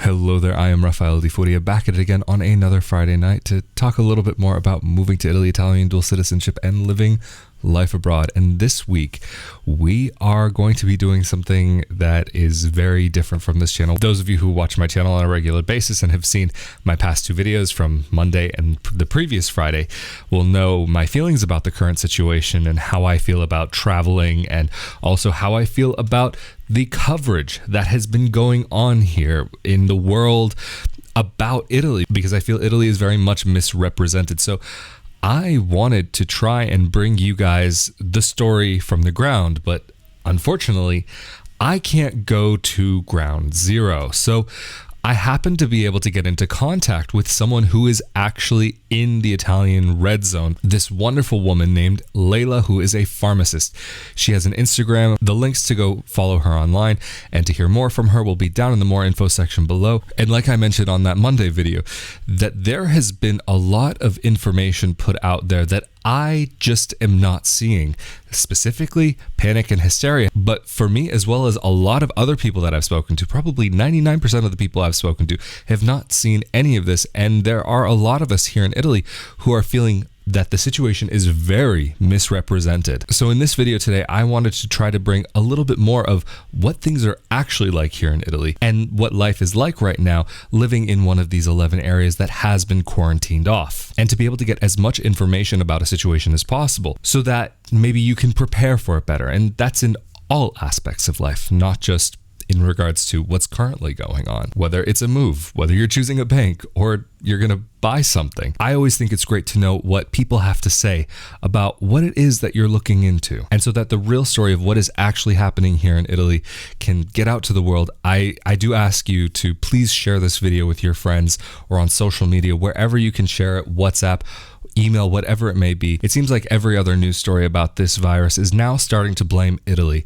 Hello there, I am Rafael Furia, back at it again on another Friday night to talk a little bit more about moving to Italy, Italian dual citizenship, and living life abroad. And this week, we are going to be doing something that is very different from this channel. Those of you who watch my channel on a regular basis and have seen my past two videos from Monday and the previous Friday will know my feelings about the current situation and how I feel about traveling, and also how I feel about the coverage that has been going on here in the world about Italy, because I feel Italy is very much misrepresented. So I wanted to try and bring you guys the story from the ground, but unfortunately, I can't go to ground zero. So I happened to be able to get into contact with someone who is actually in the Italian red zone. This wonderful woman named Layla, who is a pharmacist. She has an Instagram. The links to go follow her online and to hear more from her will be down in the more info section below. And like I mentioned on that Monday video, that there has been a lot of information put out there that I just am not seeing, specifically panic and hysteria. But for me, as well as a lot of other people that I've spoken to, probably 99% of the people I've spoken to have not seen any of this. And there are a lot of us here in Italy who are feeling that the situation is very misrepresented. So in this video today, I wanted to try to bring a little bit more of what things are actually like here in Italy and what life is like right now living in one of these 11 areas that has been quarantined off, and to be able to get as much information about a situation as possible so that maybe you can prepare for it better. And that's in all aspects of life, not just in regards to what's currently going on, whether it's a move, whether you're choosing a bank or you're going to buy something. I always think it's great to know what people have to say about what it is that you're looking into. And so that the real story of what is actually happening here in Italy can get out to the world, I do ask you to please share this video with your friends or on social media, wherever you can share it, WhatsApp, email, whatever it may be. It seems like every other news story about this virus is now starting to blame Italy.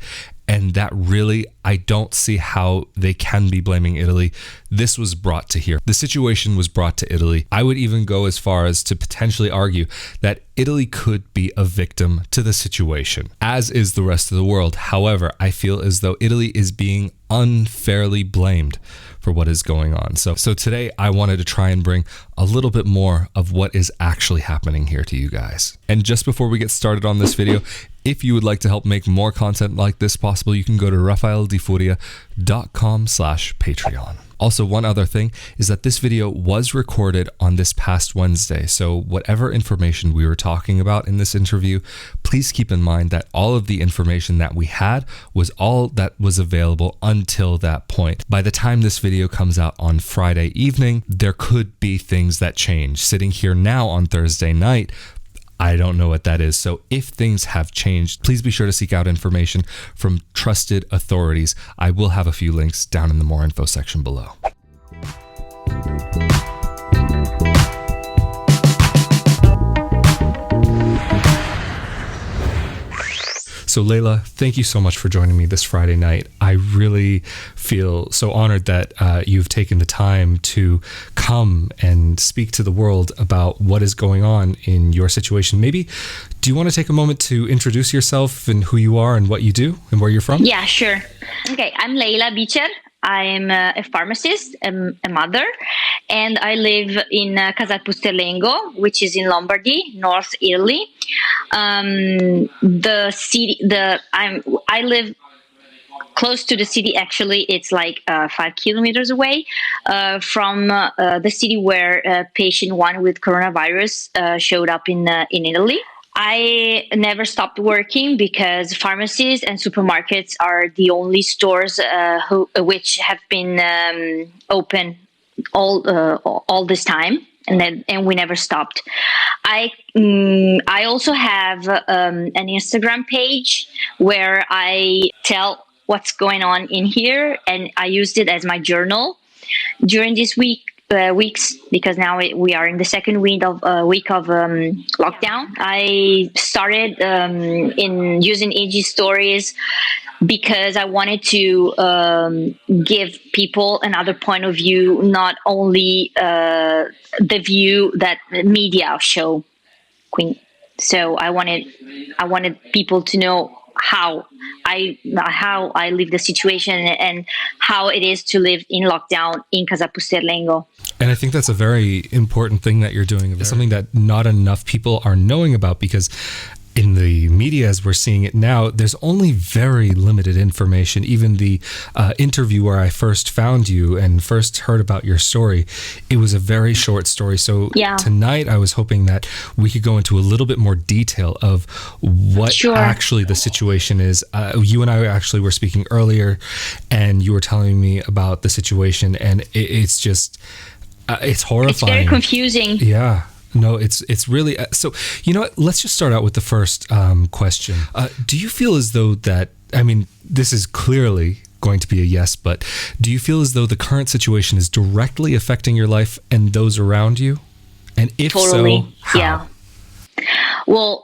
And that really, I don't see how they can be blaming Italy. This was brought to here. The situation was brought to Italy. I would even go as far as to potentially argue that Italy could be a victim to the situation, as is the rest of the world. However, I feel as though Italy is being unfairly blamed for what is going on. So today I wanted to try and bring a little bit more of what is actually happening here to you guys. And just before we get started on this video, if you would like to help make more content like this possible, you can go to rafaeldifuria.com/Patreon. Also, one other thing is that this video was recorded on this past Wednesday. So whatever information we were talking about in this interview, please keep in mind that all of the information that we had was all that was available until that point. By the time this video comes out on Friday evening, there could be things that change. Sitting here now on Thursday night, I don't know what that is. So if things have changed, please be sure to seek out information from trusted authorities. I will have a few links down in the more info section below. So Layla, thank you so much for joining me this Friday night. I really feel so honored that you've taken the time to come and speak to the world about what is going on in your situation. Maybe, do you want to take a moment to introduce yourself and who you are and what you do and where you're from? Yeah, sure. Okay, I'm Leyla Bicer. I'm a pharmacist, a mother, and I live in Casalpusterlengo, which is in Lombardy, North Italy. I live close to the city. Actually, it's like 5 kilometers away from the city where patient one with coronavirus showed up in Italy. I never stopped working because pharmacies and supermarkets are the only stores which have been open all this time, and we never stopped. I also have an Instagram page where I tell what's going on in here, and I used it as my journal during this weeks, because now we are in the second week of lockdown. I started in using IG stories because I wanted to give people another point of view, not only the view that media show. So I wanted people to know how I live the situation and how it is to live in lockdown in Casalpusterlengo. And I think that's a very important thing that you're doing. It's something that not enough people are knowing about, because in the media, as we're seeing it now, there's only very limited information. Even the interview where I first found you and first heard about your story, it was a very short story. So tonight I was hoping that we could go into a little bit more detail of what actually the situation is. You and I actually were speaking earlier, and you were telling me about the situation, and it's just, it's horrifying. It's very confusing. Yeah. No, it's really, so, you know what, let's just start out with the first question. Do you feel as though that, I mean, this is clearly going to be a yes, but do you feel as though the current situation is directly affecting your life and those around you? And if so, how? Yeah. Well,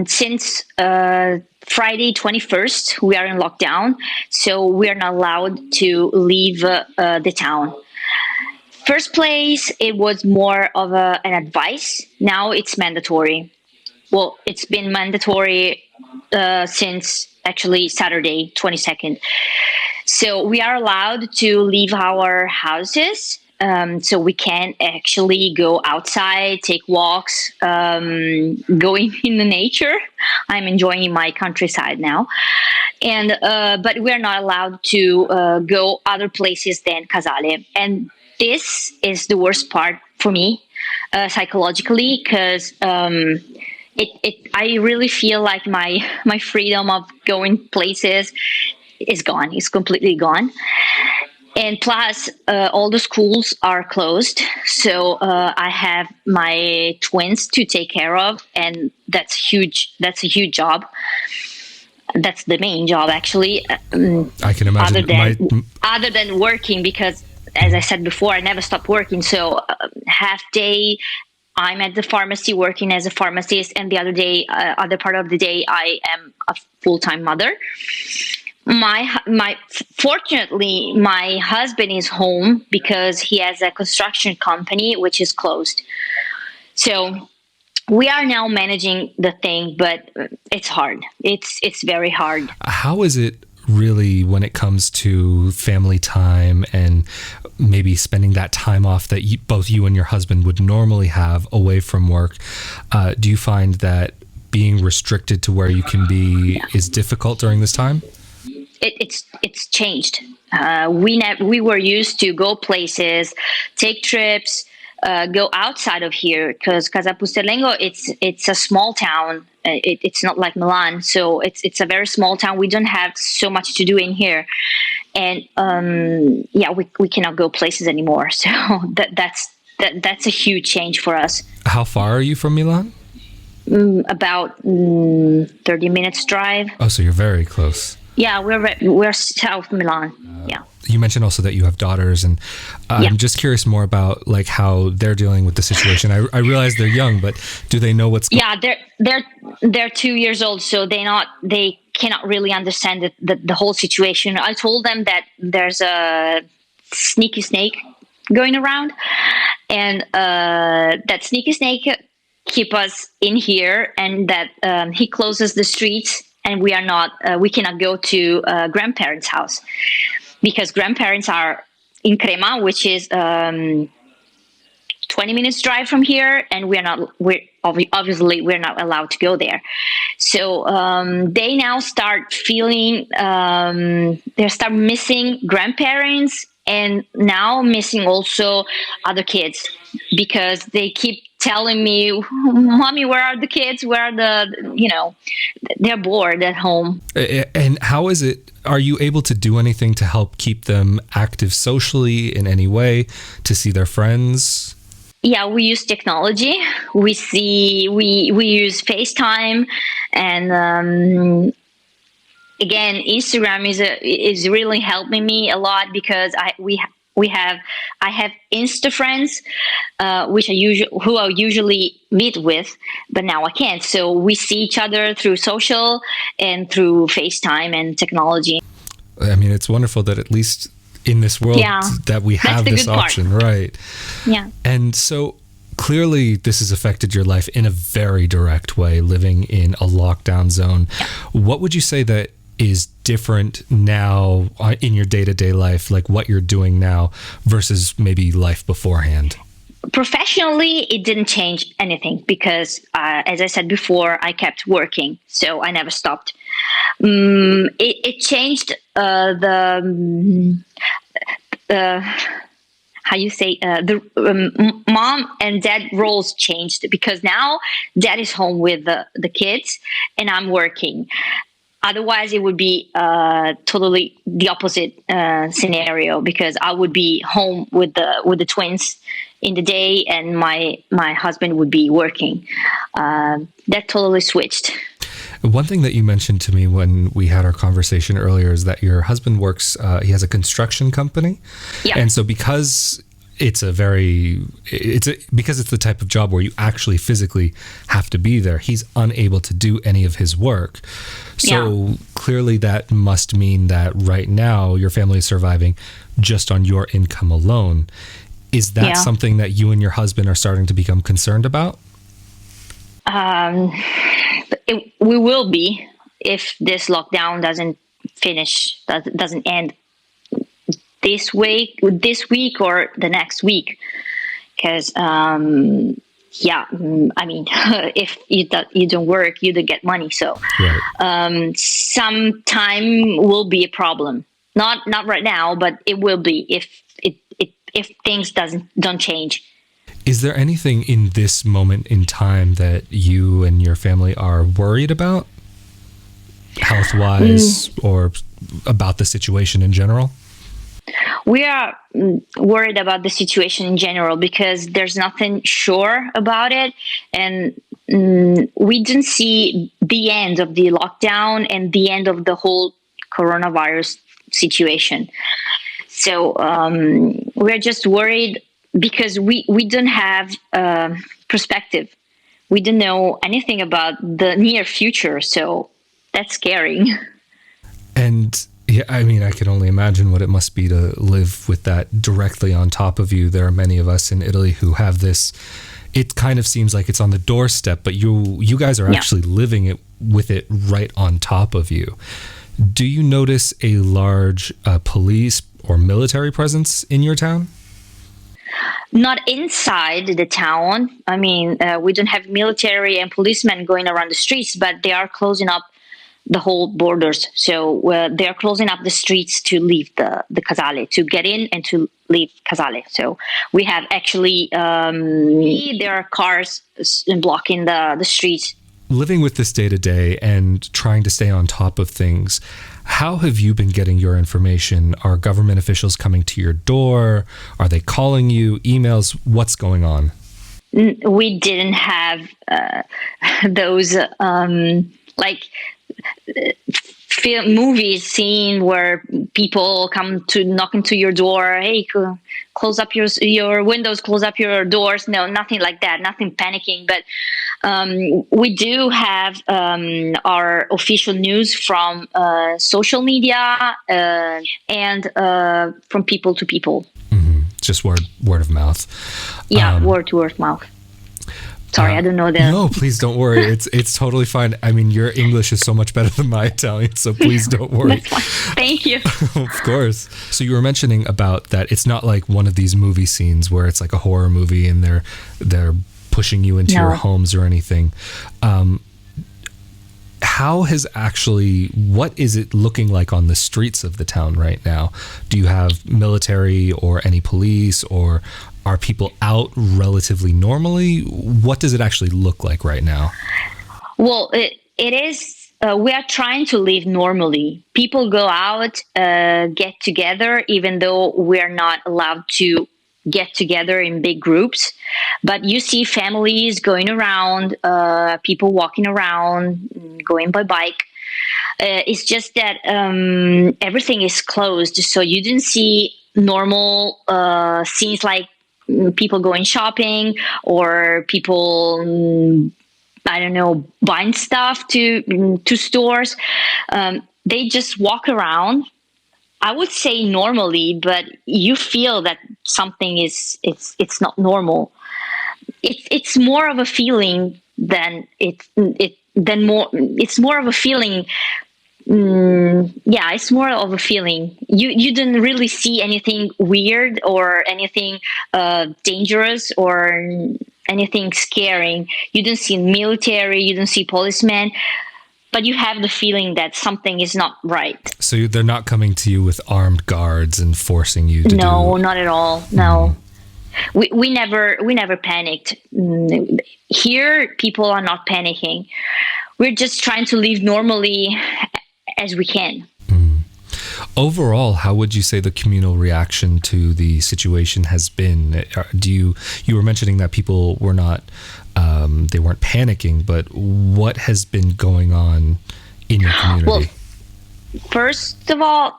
since Friday 21st, we are in lockdown, so we are not allowed to leave the town. First place, it was more of an advice. Now it's mandatory. Well, it's been mandatory since actually Saturday, 22nd. So we are allowed to leave our houses. So we can actually go outside, take walks, going in the nature. I'm enjoying my countryside now. And but we're not allowed to go other places than Casale. And this is the worst part for me psychologically, because I really feel like my freedom of going places is gone. It's completely gone. And plus, all the schools are closed. So I have my twins to take care of, and that's huge. That's a huge job. That's the main job, actually. I can imagine. Other than working, because as I said before, I never stop working. So half day, I'm at the pharmacy working as a pharmacist, and the other part of the day, I am a full-time mother. Fortunately, my husband is home because he has a construction company which is closed. So we are now managing the thing, but it's hard. It's very hard. How is it really when it comes to family time and maybe spending that time off that both you and your husband would normally have away from work? Do you find that being restricted to where you can be is difficult during this time? It's changed. We were used to go places, take trips, go outside of here, because Casalpusterlengo, it's a small town. It's not like Milan, so it's a very small town. We don't have so much to do in here, and we cannot go places anymore. So that's a huge change for us. How far are you from Milan? About 30 minutes drive. Oh, so you're very close. Yeah, we're south Milan. Yeah. You mentioned also that you have daughters, and I'm just curious more about like how they're dealing with the situation. I realize they're young, but do they know what's going on? Yeah, they're 2 years old, so they cannot really understand the whole situation. I told them that there's a sneaky snake going around, and that sneaky snake keep us in here, and that he closes the streets. And we cannot go to grandparents' house, because grandparents are in Crema, which is 20 minutes drive from here, and we're not allowed to go there. So they now start feeling they start missing grandparents, and now missing also other kids, because they keep telling me, "Mommy, where are the kids? Where are they're bored at home." And how is it? Are you able to do anything to help keep them active socially in any way, to see their friends? Yeah, we use technology. We use FaceTime, and again, Instagram is really helping me a lot, because I have Insta friends, who I usually meet with, but now I can't. So we see each other through social and through FaceTime and technology. I mean, it's wonderful that at least in this world that we have this option, right? Yeah. And so clearly this has affected your life in a very direct way, living in a lockdown zone. What would you say that is different now in your day-to-day life, like what you're doing now versus maybe life beforehand? Professionally, it didn't change anything because, as I said before, I kept working, so I never stopped. It changed how you say the mom and dad roles changed because now dad is home with the kids and I'm working. Otherwise, it would be totally the opposite scenario because I would be home with the twins in the day, and my husband would be working. That totally switched. One thing that you mentioned to me when we had our conversation earlier is that your husband works. He has a construction company, and so because it's the type of job where you actually physically have to be there, he's unable to do any of his work. So clearly that must mean that right now your family is surviving just on your income alone. Is that something that you and your husband are starting to become concerned about? We will be if this lockdown doesn't end this week or the next week, because I mean, if you don't work, you don't get money. So some time will be a problem. Not right now, but it will be if things don't change. Is there anything in this moment in time that you and your family are worried about, health-wise, or about the situation in general? We are worried about the situation in general because there's nothing sure about it, and we didn't see the end of the lockdown and the end of the whole coronavirus situation. So we're just worried because we don't have perspective. We don't know anything about the near future, so that's scary. And yeah, I mean, I can only imagine what it must be to live with that directly on top of you. There are many of us in Italy who have this. It kind of seems like it's on the doorstep, but you guys are actually living with it right on top of you. Do you notice a large police or military presence in your town? Not inside the town. I mean, we don't have military and policemen going around the streets, but they are closing up the whole borders. So they are closing up the streets to leave the Casale, to get in and to leave Casale. So we have actually, there are cars blocking the streets. Living with this day to day and trying to stay on top of things, how have you been getting your information? Are government officials coming to your door? Are they calling you? Emails? What's going on? We didn't have those movies scene where people come to knock into your door. Hey, close up your windows, close up your doors. No, nothing like that. Nothing panicking. But we do have our official news from social media and from people to people. Mm-hmm. Just word of mouth. Yeah, word to word mouth. Sorry, I don't know that. No, please don't worry. It's totally fine. I mean, your English is so much better than my Italian, so please don't worry. That's fine. Thank you. Of course. So you were mentioning about that it's not like one of these movie scenes where it's like a horror movie and they're pushing you into your homes or anything. What is it looking like on the streets of the town right now? Do you have military or any police, or are people out relatively normally? What does it actually look like right now? Well, it is. We are trying to live normally. People go out, get together, even though we are not allowed to get together in big groups. But you see families going around, people walking around, going by bike. It's just that everything is closed, so you didn't see normal scenes like people going shopping or people, I don't know, buying stuff to stores. They just walk around. I would say normally, but you feel that something it's not normal. it's more of a feeling than it's more of a feeling. Yeah, it's more of a feeling. You didn't really see anything weird or anything dangerous or anything scaring. You didn't see military, you didn't see policemen, but you have the feeling that something is not right. So they're not coming to you with armed guards and forcing you to No, do... not at all. No. We never panicked. Here, people are not panicking. We're just trying to live normally as we can. Overall, how would you say the communal reaction to the situation has been? You were mentioning that people were not, they weren't panicking, but what has been going on in your community? Well, first of all,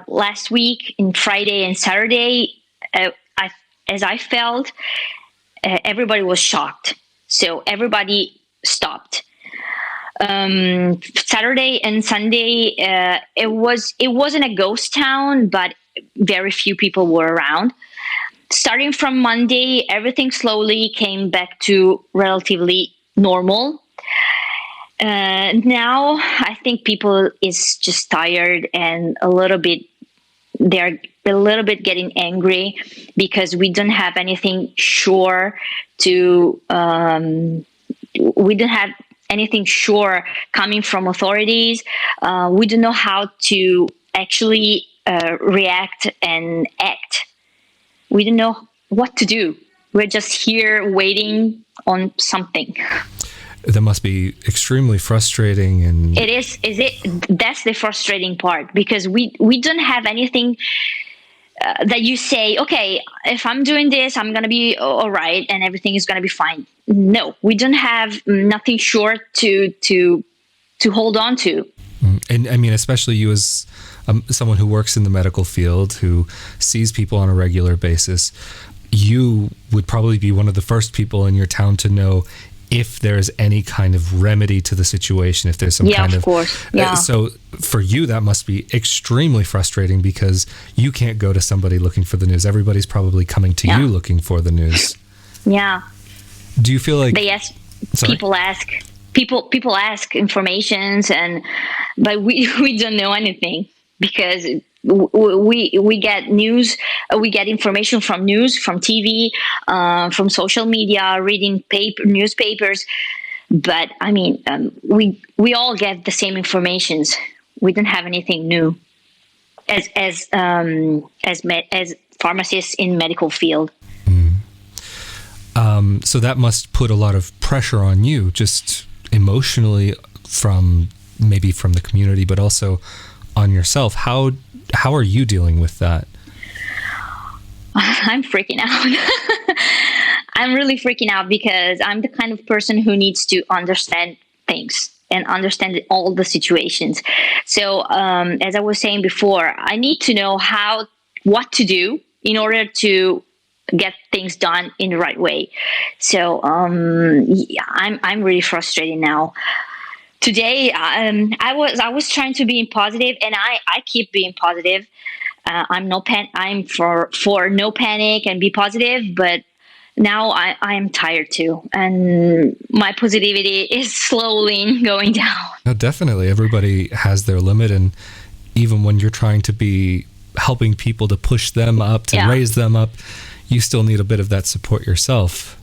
last week, in Friday and Saturday, as I felt, everybody was shocked. So everybody stopped. Saturday and Sunday, it wasn't a ghost town, but very few people were around. Starting from Monday, everything slowly came back to relatively normal. Now I think people is just tired and they're a little bit getting angry because we don't have anything sure anything sure coming from authorities. We don't know how to actually react and act. We don't know what to do. We're just here waiting on something. That must be extremely frustrating. And it is. That's the frustrating part, because we don't have anything that you say, okay, if I'm doing this, I'm going to be all right and everything is going to be fine. No, we don't have nothing sure to hold on to. And I mean, especially you as someone who works in the medical field, who sees people on a regular basis, you would probably be one of the first people in your town to know if there's any kind of remedy to the situation, if there's some kind of... Yeah, of course. Yeah. So for you, that must be extremely frustrating because you can't go to somebody looking for the news. Everybody's probably coming to you looking for the news. Yeah. Do you feel like... People ask informations, but we don't know anything because we get news, we get information from news, from TV, from social media, reading newspapers. But I mean, we all get the same informations. We don't have anything new as pharmacists in medical field. So that must put a lot of pressure on you, just emotionally, from the community, but also on yourself. How are you dealing with that? I'm freaking out. I'm really freaking out because I'm the kind of person who needs to understand things and understand all the situations. So as I was saying before, I need to know what to do in order to get things done in the right way. So I'm really frustrated now. Today, I was trying to be positive, and I keep being positive. I'm for no panic and be positive, but now I am tired too, and my positivity is slowly going down. No, definitely, everybody has their limit, and even when you're trying to be helping people to push them up, to raise them up, you still need a bit of that support yourself.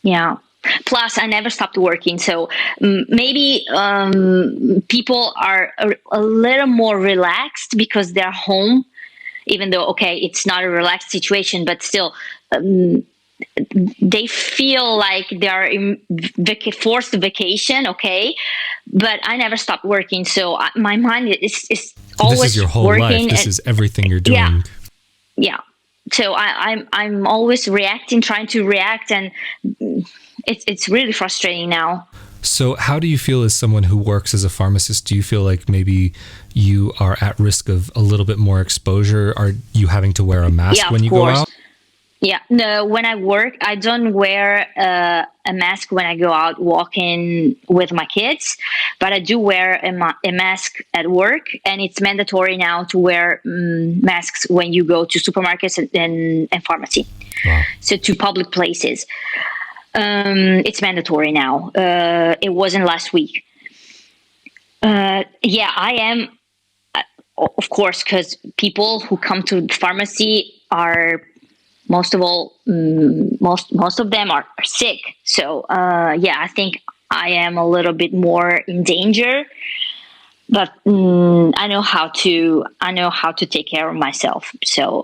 Yeah. Plus, I never stopped working, so maybe people are a little more relaxed because they're home, even though, okay, it's not a relaxed situation, but still, they feel like they are in forced vacation, okay? But I never stopped working, so my mind is always working. This is your whole life. This is everything you're doing. Yeah. So I'm always trying to react, and it's really frustrating now. So how do you feel as someone who works as a pharmacist? Do you feel like maybe you are at risk of a little bit more exposure? Are you having to wear a mask when you go out? Yeah, no, when I work, I don't wear a mask when I go out walking with my kids, but I do wear a mask at work, and it's mandatory now to wear masks when you go to supermarkets and pharmacy. Wow. So to public places. It's mandatory now. It wasn't last week. Yeah, I am. Of course, because people who come to the pharmacy are most of them are sick. So yeah, I think I am a little bit more in danger. But I know how to take care of myself. So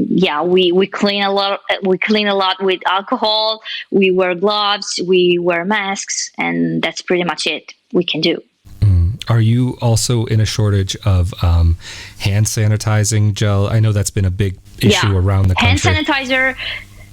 yeah, we clean a lot. We clean a lot with alcohol. We wear gloves. We wear masks, and that's pretty much it we can do. Are you also in a shortage of hand sanitizing gel? I know that's been a big issue around the country. Hand sanitizer,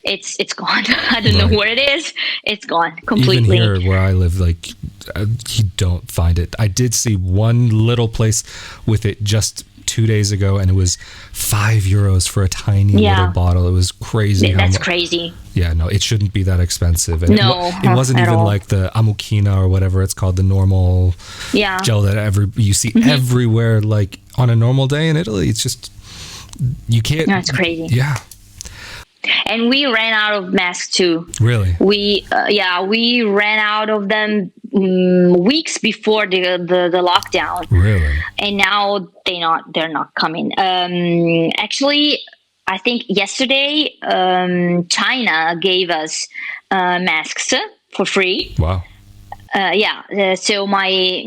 it's gone. I don't know where it is. It's gone completely. Even here where I live, like you don't find it. I did see one little place with it just 2 days ago, and it was €5 for a tiny little bottle. It was crazy. That's crazy. Yeah, no, it shouldn't be that expensive. And no, it wasn't even like the Amukina or whatever it's called, the normal gel that you see everywhere. Like on a normal day in Italy, it's just you can't. No, it's crazy. Yeah. And we ran out of masks too. Really? We ran out of them weeks before the lockdown. Really? And now they're not coming. Actually, I think yesterday China gave us masks for free. Wow. So my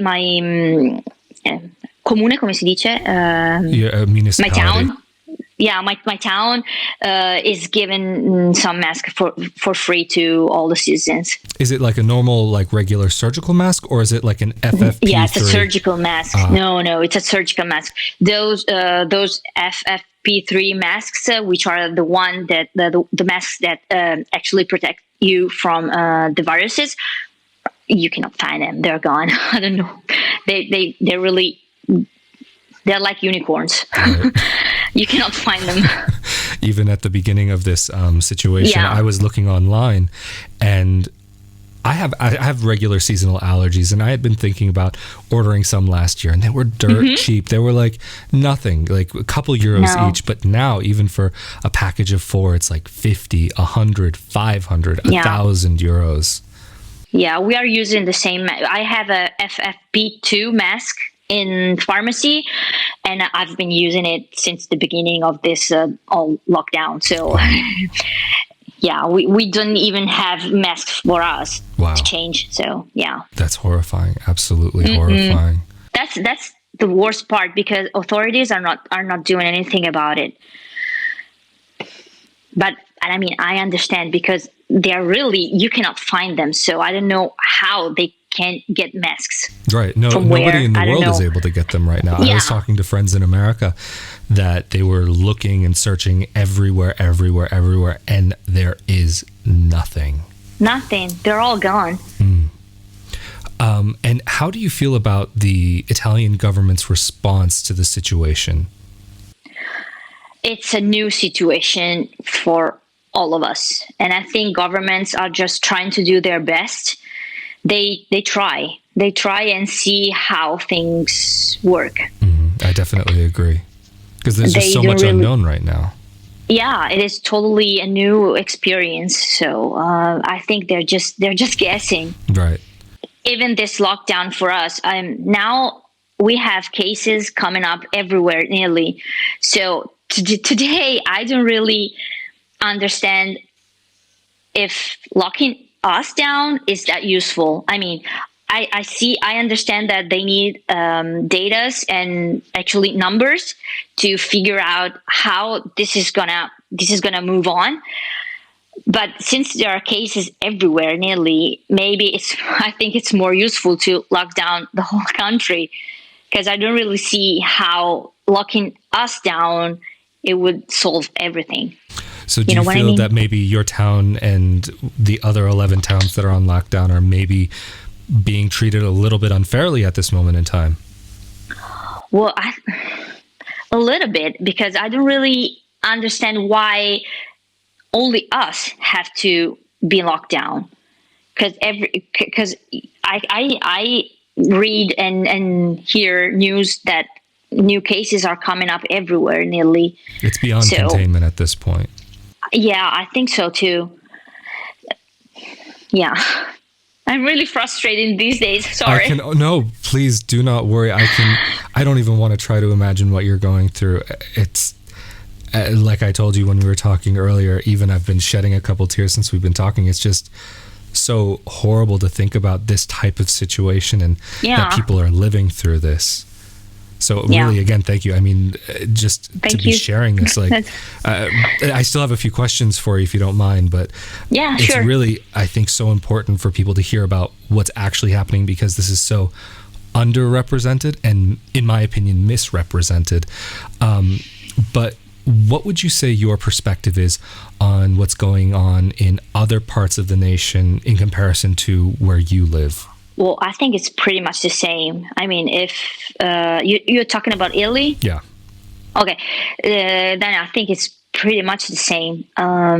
comune, come si dice? Municipality. My town. Yeah, my town is giving some masks for free to all the citizens. Is it like a normal, like regular surgical mask, or is it like an FFP3? Yeah, it's a surgical mask. No, it's a surgical mask. Those FFP3 masks, which are the one that the masks that actually protect you from the viruses, you cannot find them. They're gone. I don't know. They're like unicorns. Right. You cannot find them. Even at the beginning of this situation, I was looking online, and I have regular seasonal allergies, and I had been thinking about ordering some last year, and they were dirt cheap. They were like nothing, like a couple euros each. But now, even for a package of 4, it's like 50, 100, 500, 1,000 euros. Yeah, we are using the same. I have a FFP2 mask in pharmacy, and I've been using it since the beginning of this all lockdown. So yeah, we don't even have masks for us to change. So yeah, that's horrifying. Absolutely horrifying. That's the worst part, because authorities are not doing anything about it. But I mean, I understand, because you cannot find them. So I don't know how they can't get masks. Right. No, nobody in the world is able to get them right now. I was talking to friends in America that they were looking and searching everywhere, and there is nothing. Nothing. They're all gone. And how do you feel about the Italian government's response to the situation? It's a new situation for all of us. And I think governments are just trying to do their best. They try and see how things work. I definitely agree, because there's just so much unknown right now. Yeah, it is totally a new experience. So I think they're just guessing. Right. Even this lockdown for us, now we have cases coming up everywhere nearly. So today I don't really understand if locking us down is that useful. I mean, I understand that they need data and actually numbers to figure out how this is gonna move on. But since there are cases everywhere nearly, maybe I think it's more useful to lock down the whole country, because I don't really see how locking us down it would solve everything. So do you feel that maybe your town and the other 11 towns that are on lockdown are maybe being treated a little bit unfairly at this moment in time? Well, a little bit, because I don't really understand why only us have to be locked down. Because I read and hear news that new cases are coming up everywhere nearly. It's beyond containment at this point. Yeah, I think so too. yeah. I'm really frustrated these days. Sorry. No, please do not worry. I don't even want to try to imagine what you're going through. It's like I told you when we were talking earlier, even I've been shedding a couple tears since we've been talking. It's just so horrible to think about this type of situation and that people are living through this. So really, again, thank you. I mean, just to be sharing this, like, I still have a few questions for you if you don't mind, but it's really, I think, so important for people to hear about what's actually happening, because this is so underrepresented and, in my opinion, misrepresented. But what would you say your perspective is on what's going on in other parts of the nation in comparison to where you live? Well, I think it's pretty much the same. I mean, if you're talking about Italy? Yeah. Okay. Then I think it's pretty much the same. I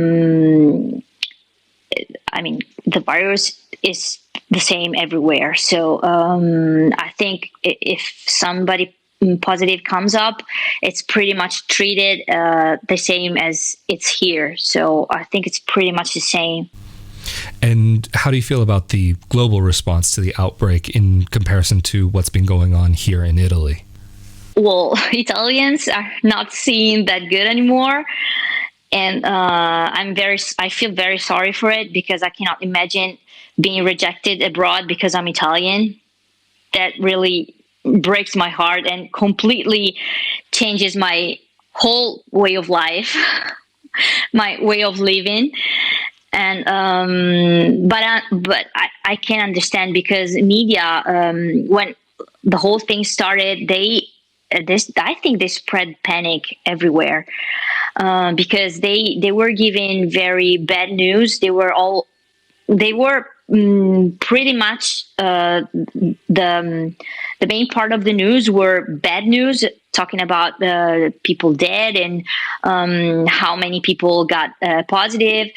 mean, the virus is the same everywhere. So I think if somebody positive comes up, it's pretty much treated the same as it's here. So I think it's pretty much the same. And how do you feel about the global response to the outbreak in comparison to what's been going on here in Italy? Well, Italians are not seeing that good anymore. And I feel very sorry for it, because I cannot imagine being rejected abroad because I'm Italian. That really breaks my heart and completely changes my whole way of life, my way of living. And but I can understand, because media, when the whole thing started, I think they spread panic everywhere, because they were giving very bad news. They were pretty much the main part of the news were bad news, talking about people dead and how many people got positive.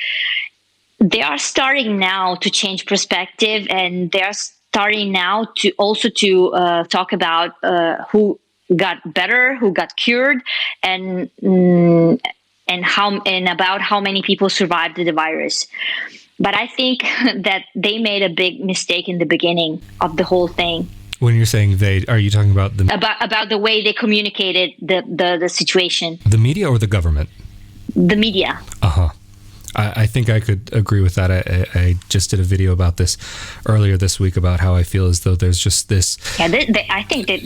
They are starting now to change perspective, and they are starting now to also to talk about who got better, who got cured, and about how many people survived the virus. But I think that they made a big mistake in the beginning of the whole thing. When you're saying they, are you talking about about the way they communicated the situation? The media or the government? The media. Uh-huh. I think I could agree with that. I just did a video about this earlier this week about how I feel as though there's just this. Yeah, I think that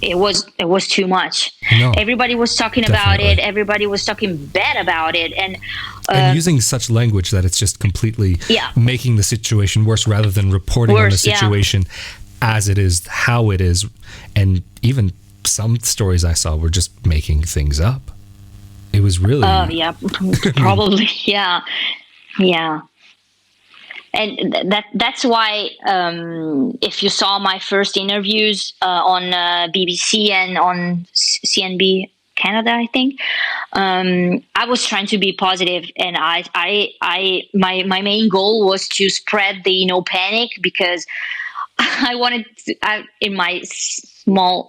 it was too much. No, everybody was talking about it. Everybody was talking bad about it, and using such language that it's just completely making the situation worse, rather than reporting on the situation as it is, how it is, and even some stories I saw were just making things up. It was really... probably, yeah. And that's why if you saw my first interviews on BBC and on CNB Canada, I think, I was trying to be positive, and my main goal was to spread the panic, because I wanted to, in my small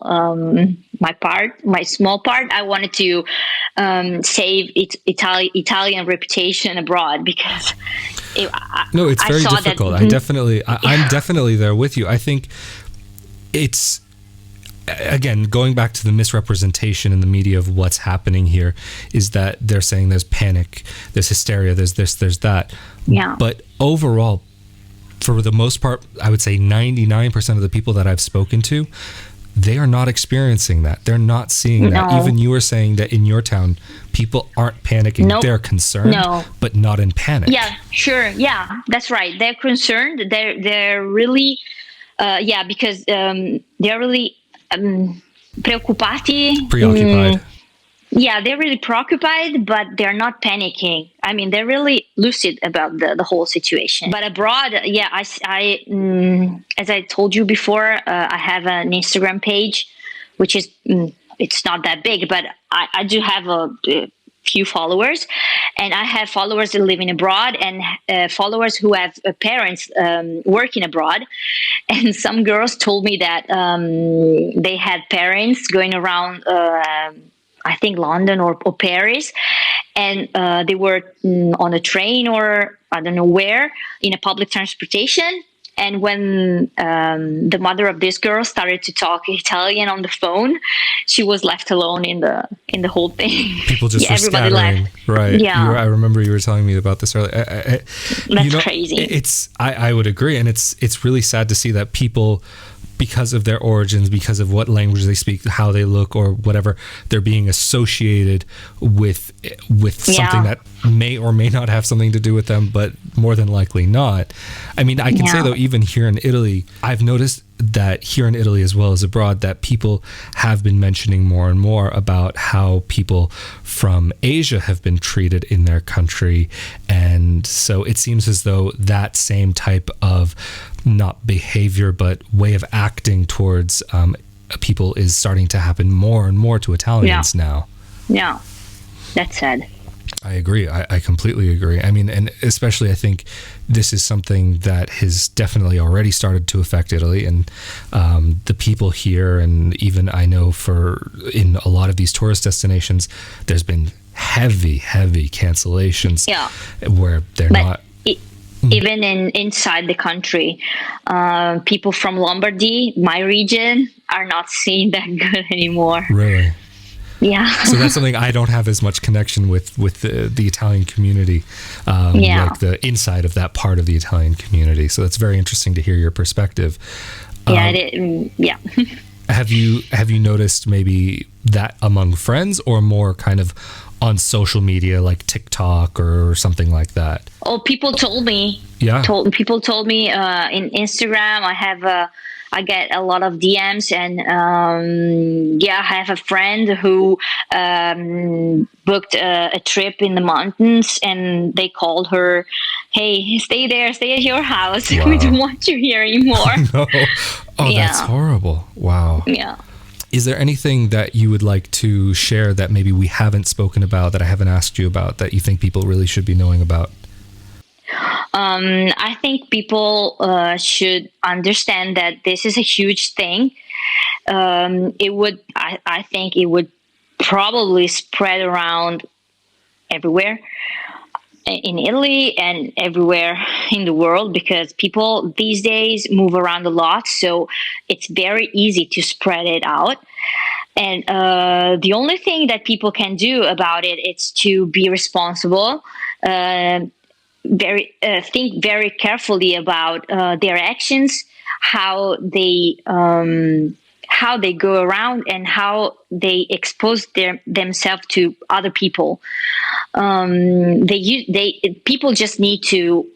part, I wanted to save Italian reputation abroad, because it's very difficult. I'm definitely there with you. I think it's, again, going back to the misrepresentation in the media of what's happening here, is that they're saying there's panic, there's hysteria, there's this, there's that. Yeah. But overall, for the most part, I would say 99% of the people that I've spoken to, they are not experiencing that. They're not seeing that. Even you were saying that in your town, people aren't panicking. Nope. They're concerned, but not in panic. Yeah, sure. Yeah, that's right. They're concerned. They're really, because they're really preoccupied. Yeah, they're really preoccupied, but they're not panicking. I mean, they're really lucid about the whole situation. But abroad, I as I told you before, I have an Instagram page, which is, it's not that big, but I do have a few followers. And I have followers living abroad, and followers who have parents working abroad. And some girls told me that they had parents going around I think London or Paris, and they were on a train or I don't know where in a public transportation. And when the mother of this girl started to talk Italian on the phone, she was left alone in the whole thing. People just were everybody scattering, left. right? Yeah, I remember you were telling me about this earlier. that's crazy. I would agree, and it's really sad to see that people, because of their origins, because of what language they speak, how they look, or whatever, they're being associated with something that may or may not have something to do with them, but more than likely not. I mean, I can say though, even here in Italy, I've noticed that here in Italy as well as abroad, that people have been mentioning more and more about how people from Asia have been treated in their country. And so it seems as though that same type of not behavior, but way of acting towards people is starting to happen more and more to Italians now. Yeah, that's sad. I agree. I completely agree. I mean, and especially I think this is something that has definitely already started to affect Italy, and the people here, and even I know in a lot of these tourist destinations, there's been heavy cancellations where they're not. Even inside the country, people from Lombardy, my region, are not seeing that good anymore. Really? Yeah. So that's something I don't have as much connection with the Italian community, like the inside of that part of the Italian community. So that's very interesting to hear your perspective. Yeah. Have you noticed maybe that among friends, or more kind of on social media like TikTok or something like that? Oh, people told me. Yeah. People told me in Instagram. I get a lot of DMs, and I have a friend who booked a trip in the mountains, and they called her, "Hey, stay at your house. Wow. We don't want you here anymore." No. Oh, that's horrible. Wow. Yeah. Is there anything that you would like to share that maybe we haven't spoken about, that I haven't asked you about, that you think people really should be knowing about? I think people should understand that this is a huge thing. I think it would probably spread around everywhere in Italy and everywhere in the world, because people these days move around a lot. So it's very easy to spread it out. And the only thing that people can do about it is to be responsible, think very carefully about their actions, how they go around, and how they expose themselves to other people. People just need to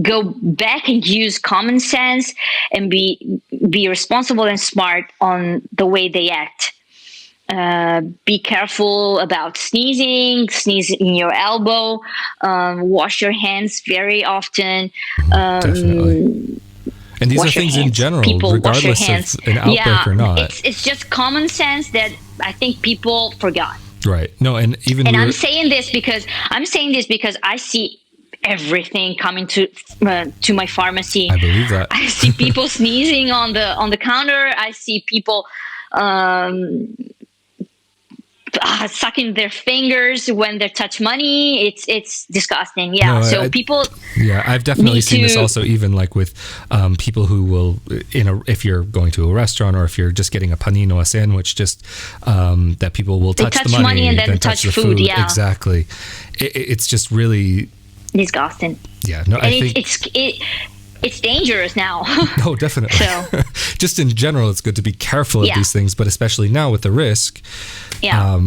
go back and use common sense and be responsible and smart on the way they act. Be careful about sneezing in your elbow, wash your hands very often. Definitely. And these are things in general, regardless of an outbreak or not. It's just common sense that I think people forgot. Right. No, and even I'm saying this because I see everything coming to my pharmacy. I believe that. I see people sneezing on the counter. I see people sucking their fingers when they touch money. It's disgusting. Yeah. No, people. Yeah, I've definitely seen this also, even like with people who will, if you're going to a restaurant, or if you're just getting a panino, a sandwich, just that people will touch the money and then touch the food. Yeah, exactly. It's just really disgusting. Yeah. No, I think it's dangerous now. No, definitely. So, just in general, it's good to be careful of these things, but especially now with the risk. Yeah.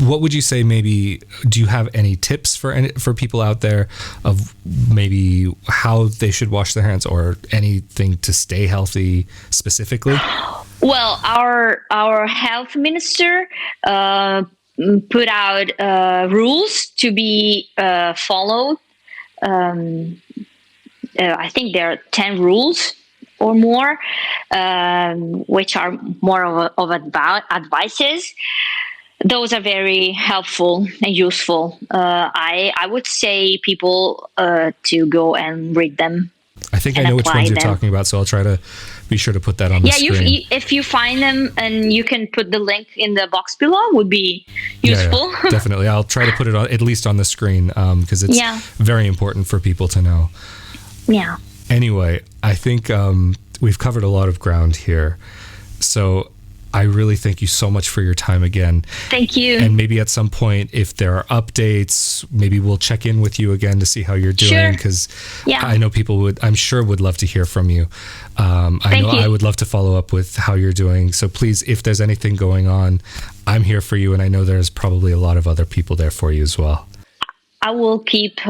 What would you say? Maybe, do you have any tips for people out there of maybe how they should wash their hands, or anything to stay healthy specifically? Well, our health minister put out rules to be followed. I think there are 10 rules or more, which are more of advices. Those are very helpful and useful. I would say people to go and read them. I think I know which ones you're talking about, so I'll try to be sure to put that on the screen. If you find them and you can put the link in the box below, would be useful. Yeah, definitely. I'll try to put it on, at least on the screen, because it's very important for people to know. Yeah. Anyway, I think we've covered a lot of ground here. So I really thank you so much for your time again. Thank you. And maybe at some point, if there are updates, maybe we'll check in with you again to see how you're doing. Because I know people I'm sure would love to hear from you. I would love to follow up with how you're doing. So please, if there's anything going on, I'm here for you. And I know there's probably a lot of other people there for you as well. I will keep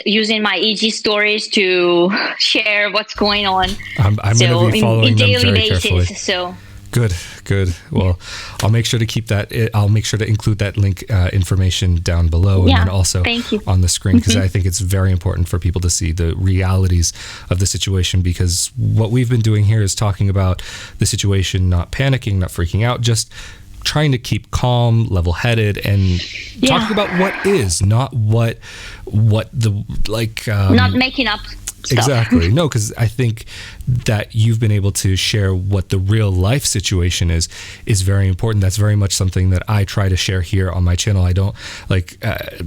using my EG stories to share what's going on. I'm going to be following them daily very carefully. basis. So. Good. Well, I'll make sure to keep that. I'll make sure to include that link information down below and then also on the screen, because I think it's very important for people to see the realities of the situation, because what we've been doing here is talking about the situation, not panicking, not freaking out, just trying to keep calm, level-headed, and talking about what is, not what the not making up stuff. Exactly. No, because I think that you've been able to share what the real life situation is very important. That's very much something that I try to share here on my channel. I don't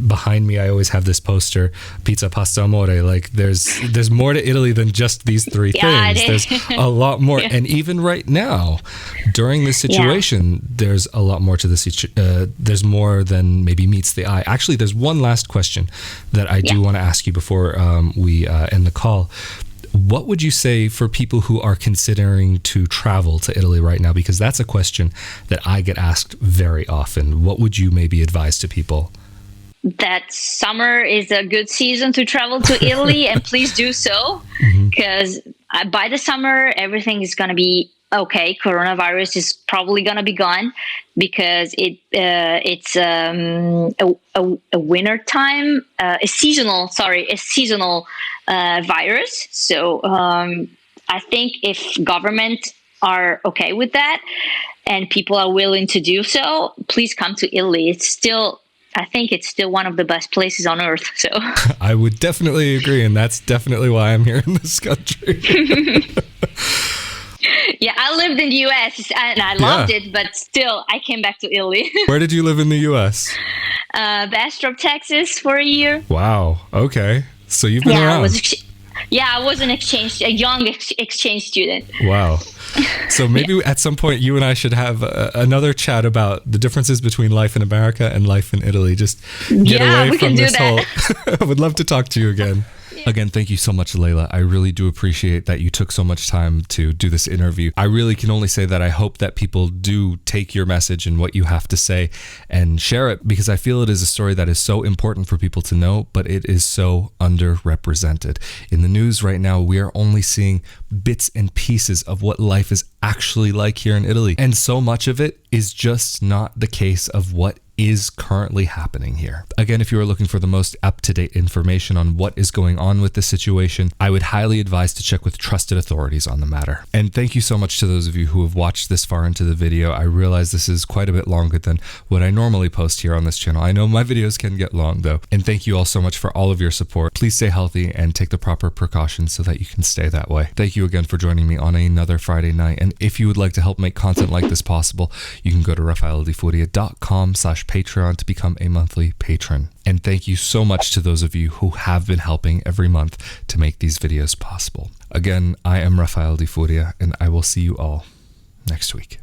behind me, I always have this poster, pizza, pasta, amore. Like there's more to Italy than just these three things. There's a lot more. And even right now, during this situation, there's a lot more to this. There's more than maybe meets the eye. Actually, there's one last question that I do want to ask you before we end the call. What would you say for people who are considering to travel to Italy right now? Because that's a question that I get asked very often. What would you maybe advise to people? That summer is a good season to travel to Italy, and please do so, because by the summer, everything is going to be okay. Coronavirus is probably going to be gone, because it's a winter time, a seasonal virus. So I think if government are okay with that and people are willing to do so, please come to Italy. I think it's still one of the best places on earth. So I would definitely agree, and that's definitely why I'm here in this country. Yeah, I lived in the U.S. and I loved it, but still, I came back to Italy. Where did you live in the U.S.? Bastrop, Texas, for a year. Wow. Okay. So you've been around. I was a young exchange student. Wow. So maybe at some point you and I should have another chat about the differences between life in America and life in Italy. Just get away from this whole... I would love to talk to you again. Again, thank you so much, Layla. I really do appreciate that you took so much time to do this interview. I really can only say that I hope that people do take your message and what you have to say and share it, because I feel it is a story that is so important for people to know, but it is so underrepresented. In the news right now, we are only seeing bits and pieces of what life is actually like here in Italy. And so much of it is just not the case of what is currently happening here. Again, if you are looking for the most up-to-date information on what is going on with this situation, I would highly advise to check with trusted authorities on the matter. And thank you so much to those of you who have watched this far into the video. I realize this is quite a bit longer than what I normally post here on this channel. I know my videos can get long though. And thank you all so much for all of your support. Please stay healthy and take the proper precautions so that you can stay that way. Thank you again for joining me on another Friday night. And if you would like to help make content like this possible, you can go to rafaeldifuria.com/Patreon to become a monthly patron. And thank you so much to those of you who have been helping every month to make these videos possible. Again, I am Rafael Di Furia, and I will see you all next week.